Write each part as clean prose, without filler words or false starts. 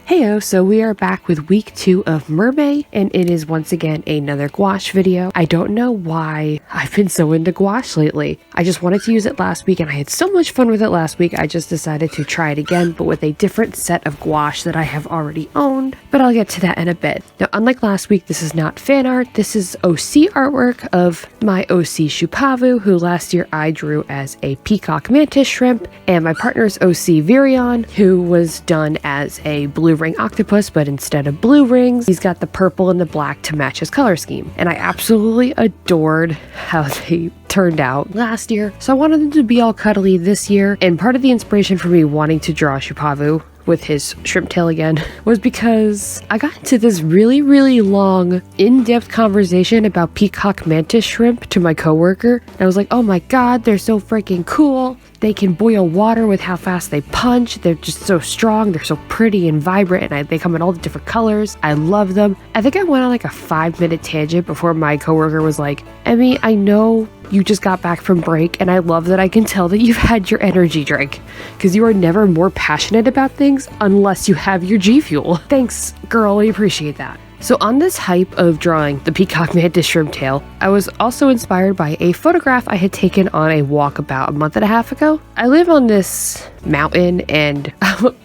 Heyo, so we are back with week 2 of MerMay, and it is once again another gouache video. I don't know why I've been so into gouache lately. I just wanted to use it last week and I had so much fun with it last week, I just decided to try it again, but with a different set of gouache that I have already owned, but I'll get to that in a bit. Now, unlike last week, this is not fan art, this is OC artwork of my OC Shupavu, who last year I drew as a Peacock Mantis Shrimp, and my partner's OC Virion, who was done as a Blue Ringed Octopus, but instead of blue rings, he's got the purple and the black to match his color scheme. And I absolutely adored how they turned out last year, so I wanted them to be all cuddly this year. And part of the inspiration for me wanting to draw Shupavu with his shrimp tail again was because I got into this really long in-depth conversation about Peacock Mantis Shrimp to my coworker, and I was like, oh my god, they're so freaking cool. They can boil water with how fast they punch. They're just so strong. They're so pretty and vibrant, and they come in all the different colors. I love them. I think I went on like a 5-minute tangent before my coworker was like, Emmy, I know you just got back from break, and I love that I can tell that you've had your energy drink, because you are never more passionate about things unless you have your G Fuel. Thanks, girl. I appreciate that. So on this hype of drawing the Peacock Mantis Shrimp tail, I was also inspired by a photograph I had taken on a walk about a month and a half ago. I live on this mountain, and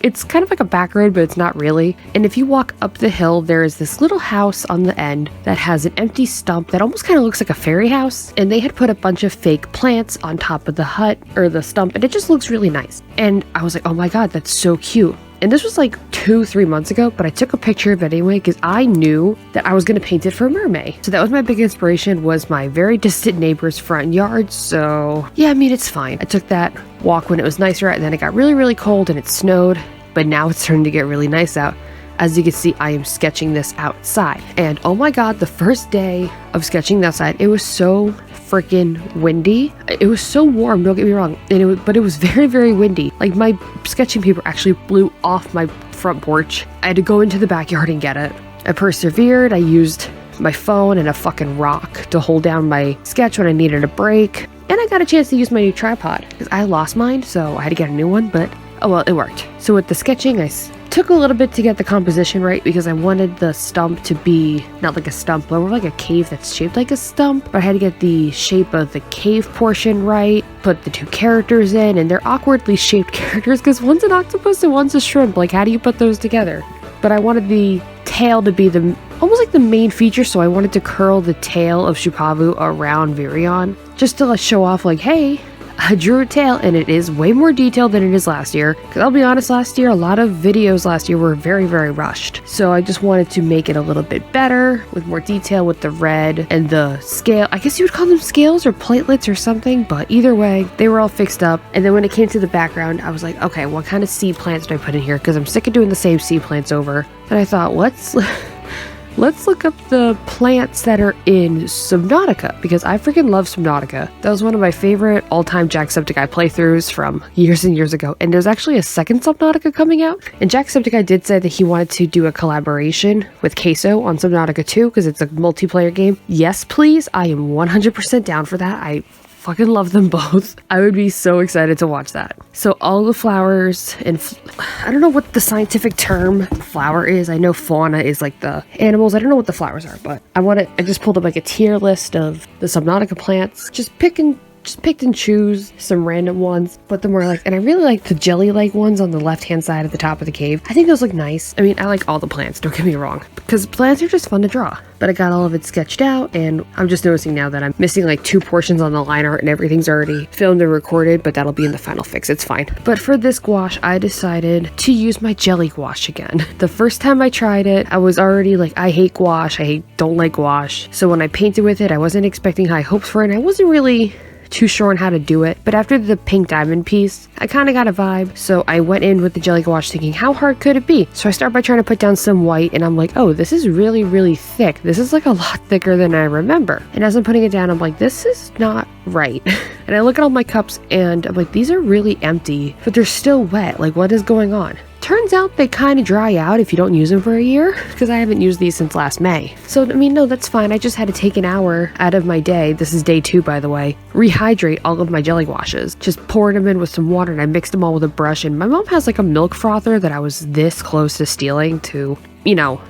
it's kind of like a back road, but it's not really. And if you walk up the hill, there is this little house on the end that has an empty stump that almost kind of looks like a fairy house. And they had put a bunch of fake plants on top of the hut or the stump, and it just looks really nice. And I was like, oh my god, that's so cute. And this was like 2-3 months ago, but I took a picture of it anyway because I knew that I was going to paint it for MerMay. So that was my big inspiration, was my very distant neighbor's front yard. So yeah, I mean, it's fine. I took that walk when it was nicer out, and then it got really cold and it snowed, but now it's starting to get really nice out. As you can see, I am sketching this outside. And oh my god, the first day of sketching outside, it was so freaking windy. It was so warm, don't get me wrong, but it was very windy. Like, my sketching paper actually blew off my front porch. I had to go into the backyard and get it. I persevered. I used my phone and a fucking rock to hold down my sketch when I needed a break. And I got a chance to use my new tripod because I lost mine, so I had to get a new one, but oh well, it worked. So with the sketching, I took a little bit to get the composition right because I wanted the stump to be not like a stump, but more like a cave that's shaped like a stump. But I had to get the shape of the cave portion right, put the two characters in, and they're awkwardly shaped characters because one's an octopus and one's a shrimp. Like, how do you put those together? But I wanted the tail to be almost like the main feature, so I wanted to curl the tail of Shupavu around Virion just to show off, like, hey, I drew a tail, and it is way more detailed than it is last year. Because I'll be honest, last year, a lot of videos last year were very rushed. So I just wanted to make it a little bit better, with more detail with the red and the scale. I guess you would call them scales or platelets or something, but either way, they were all fixed up. And then when it came to the background, I was like, okay, what kind of sea plants do I put in here? Because I'm sick of doing the same sea plants over. And I thought, let's look up the plants that are in Subnautica, because I freaking love Subnautica. That was one of my favorite all-time Jacksepticeye playthroughs from years and years ago, and there's actually a second Subnautica coming out. And Jacksepticeye did say that he wanted to do a collaboration with Queso on Subnautica 2 because it's a multiplayer game. Yes, please. I am 100% down for that. I fucking love them both. I would be so excited to watch that. So all the flowers and I don't know what the scientific term flower is. I know fauna is like the animals. I don't know what the flowers are, but I just pulled up like a tier list of the Subnautica plants. Just picked and choose some random ones, put them where and I really like the jelly-like ones on the left-hand side at the top of the cave. I think those look nice. I mean, I like all the plants, don't get me wrong, because plants are just fun to draw. But I got all of it sketched out, and I'm just noticing now that I'm missing like 2 portions on the line art, and everything's already filmed and recorded, but that'll be in the final fix. It's fine. But for this gouache, I decided to use my jelly gouache again. The first time I tried it, I was already like, I hate gouache. Don't like gouache. So when I painted with it, I wasn't expecting high hopes for it, and I wasn't really too sure on how to do it, but after the pink diamond piece, I kind of got a vibe, so I went in with the jelly gouache thinking, how hard could it be? So I start by trying to put down some white, and I'm like, oh, this is really thick. This is like a lot thicker than I remember. And as I'm putting it down, I'm like, this is not right. And I look at all my cups, and I'm like, these are really empty, but they're still wet. Like, what is going on? turns out they kind of dry out if you don't use them for a year, because I haven't used these since last May. So, I mean, no, that's fine. I just had to take an hour out of my day. This is day 2, by the way. Rehydrate all of my jelly gouaches. Just poured them in with some water, and I mixed them all with a brush. And my mom has like a milk frother that I was this close to stealing to, you know,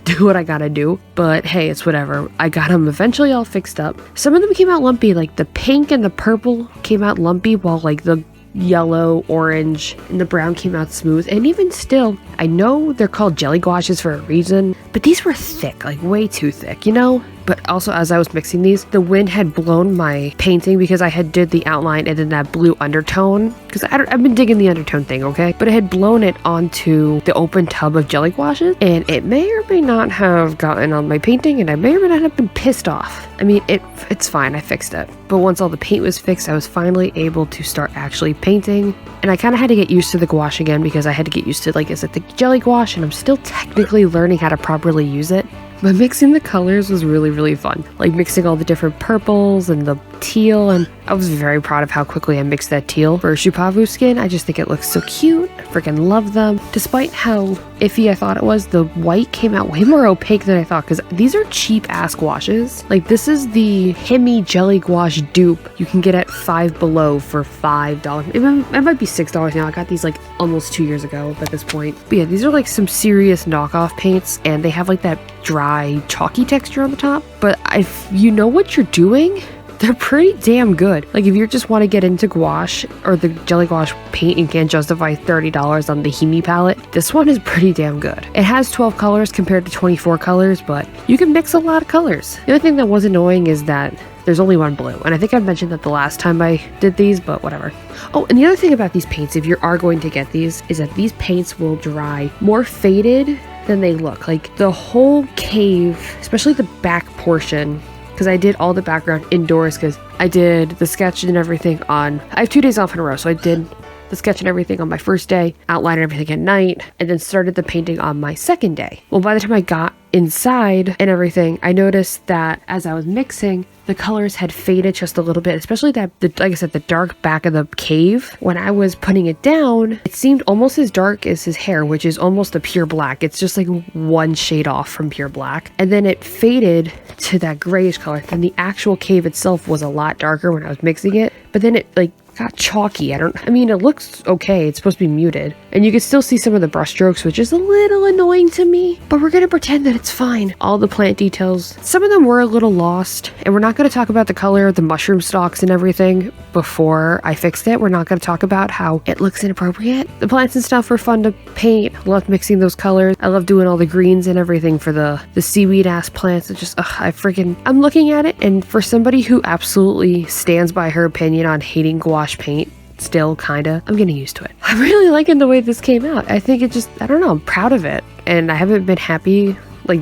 do what I gotta do. But hey, it's whatever. I got them eventually all fixed up. Some of them came out lumpy, like the pink and the purple came out lumpy, while like the yellow, orange, and the brown came out smooth. And even still, I know they're called jelly gouaches for a reason, but these were thick, like way too thick, you know? But also, as I was mixing these, the wind had blown my painting, because I had did the outline and then that blue undertone, because I've been digging the undertone thing, okay? But it had blown it onto the open tub of jelly gouaches, and it may or may not have gotten on my painting, and I may or may not have been pissed off. I mean, it's fine, I fixed it. But once all the paint was fixed, I was finally able to start actually painting, and I kind of had to get used to the gouache again, because I had to get used to, like I said, the jelly gouache, and I'm still technically learning how to properly use it. But mixing the colors was really, really fun. Like mixing all the different purples and the teal, and I was very proud of how quickly I mixed that teal for Shupavu skin. I just think it looks so cute. I freaking love them. Despite how iffy I thought it was, the white came out way more opaque than I thought, because these are cheap ass gouaches. Like this is the Himi Jelly Gouache dupe you can get at Five Below for $5. It might be $6 now. I got these like almost 2 years ago at this point. But yeah, these are like some serious knockoff paints, and they have like that dry chalky texture on the top. But if you know what you're doing, they're pretty damn good. Like if you just want to get into gouache or the jelly gouache paint and can't justify $30 on the Himi palette, this one is pretty damn good. It has 12 colors compared to 24 colors, but you can mix a lot of colors. The only thing that was annoying is that there's only one blue, and I think I mentioned that the last time I did these, but whatever. Oh, and the other thing about these paints, if you are going to get these, is that these paints will dry more faded than they look. Like the whole cave, especially the back portion, because I did all the background indoors, because I did the sketch and everything on, I have 2 days off in a row, so I did the sketch and everything on my first day, outlined everything at night, and then started the painting on my second day. Well, by the time I got inside and everything, I noticed that as I was mixing, the colors had faded just a little bit, especially that, like I said, the dark back of the cave. When I was putting it down, it seemed almost as dark as his hair, which is almost a pure black. It's just like one shade off from pure black. And then it faded to that grayish color. Then the actual cave itself was a lot darker when I was mixing it, but then it like got chalky. I mean, it looks okay. It's supposed to be muted. And you can still see some of the brush strokes, which is a little annoying to me, but we're going to pretend that it's fine. All the plant details, some of them were a little lost, and we're not going to talk about the color of the mushroom stalks and everything before I fixed it. We're not going to talk about how it looks inappropriate. The plants and stuff were fun to paint. Loved mixing those colors. I love doing all the greens and everything for the seaweed ass plants. It just, I'm looking at it, and for somebody who absolutely stands by her opinion on hating gouache paint, still kinda, I'm getting used to it. I'm really liking the way this came out. I think it just, I don't know, I'm proud of it, and I haven't been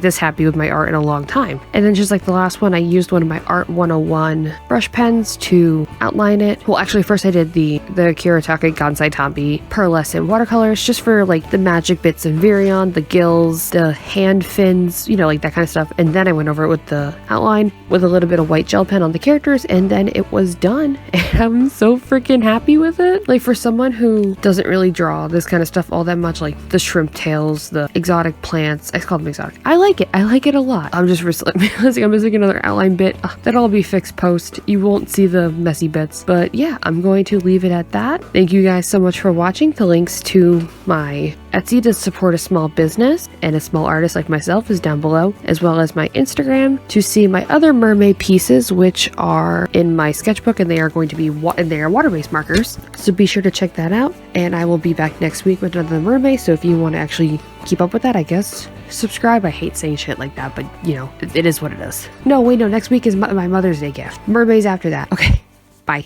this happy with my art in a long time. And then just like the last one, I used one of my Art 101 brush pens to outline it. Well, actually first I did the Kuretake Gansai Tambi pearlescent watercolors, just for like the magic bits of Virion, the gills, the hand fins, you know, like that kind of stuff. And then I went over it with the outline with a little bit of white gel pen on the characters, and then it was done. And I'm so freaking happy with it. Like for someone who doesn't really draw this kind of stuff all that much, like the shrimp tails, the exotic plants, I call them exotic. I like it. I like it a lot. I'm just realizing I'm missing another outline bit. That'll all be fixed post. You won't see the messy bits. But yeah, I'm going to leave it at that. Thank you guys so much for watching. The links to my Etsy to support a small business and a small artist like myself is down below, as well as my Instagram to see my other MerMay pieces, which are in my sketchbook, and they are going to be they are water-based markers. So be sure to check that out. And I will be back next week with another MerMay. So if you want to actually keep up with that, I guess subscribe. I hate saying shit like that, but you know, it is what it is. No, wait, no, next week is my Mother's Day gift. MerMay's after that. Okay, bye.